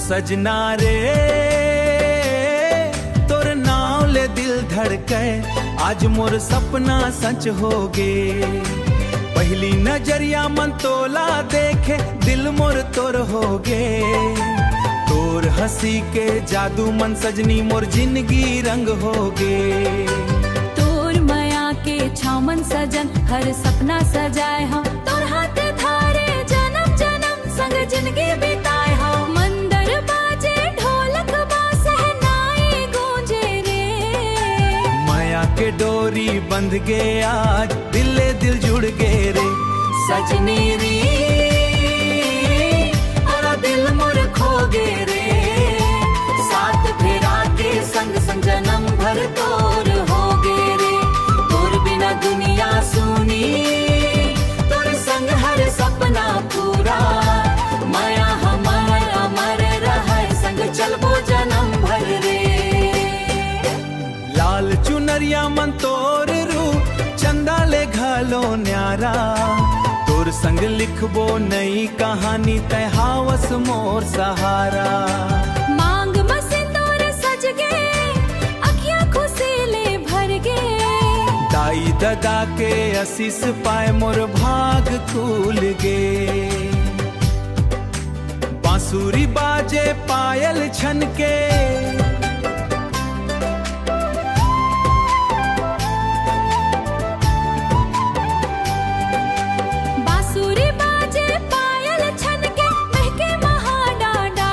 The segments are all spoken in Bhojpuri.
सजना रे तोर नाव ले दिल धड़के, आज मोर सपना सच हो गे। पहली नजरिया मन तोला देखे, दिल मोर तोर हो गे। तोर हंसी के जादू मन सजनी मोर जिंदगी रंग हो गे। तोर माया के छामन सजन हर सपना सजाए हम, तोर हाथ धारे जन्म जन्म संग जिंदगी बिताए हम। मंदर बाजे ढोलक सहनाई गूंजे रे, माया के डोरी बंध गे आज दिले दिल जुड़ गे रे। सजनी री और दिल मोर खो गे रे, साथ फेरा के संग संग जन्म भर तोर हो गे रे। तोर बिना दुनिया सुनी, तोर संग हर सपना पूरा, माया हमार अमर रहे संग चलबो जन्म भर रे। लाल चुनरिया मन तोर रू चंदा ले घालो न्यारा, तोर संग लिखबो नई कहानी तय हावस मोर सहारा। मांग में सिंदूर सज गे, अखियां खुशी ले भर गे। दाई ददा के आशीष पाए मोर भाग खुल गे। बांसुरी बाजे पायल छनके, बांसुरी बाजे पायल छनके, महके महाडाडा।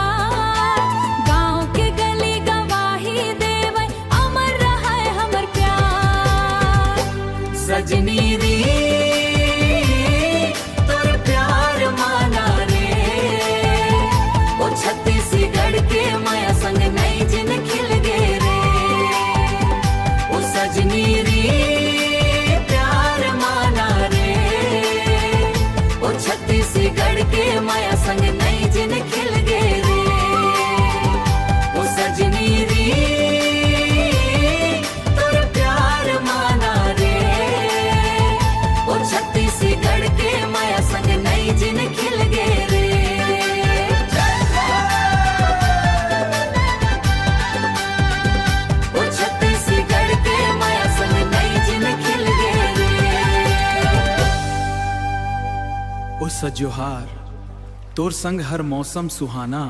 गाँव के गली गवाही देवे, अमर रहे हमर प्यार। सजनी री तोर प्यार माना रे, ओ छत्तीसगढ़ के माया संग नई जिन खिल गे रे। ओ सजनी री प्यार माना रे, ओ छत्तीसगढ़ के माया संग नई जिन खिल गे रे। ओ सजनी री तोर प्यार माना रे, ओ छत्तीसगढ़ के माया संग नई जिन खिल गे रे। ओ छत्तीसगढ़ के माया संग नई जिन खिल गे रे। ओ सजोहार तोर संग हर मौसम सुहाना,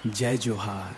जय जोहार।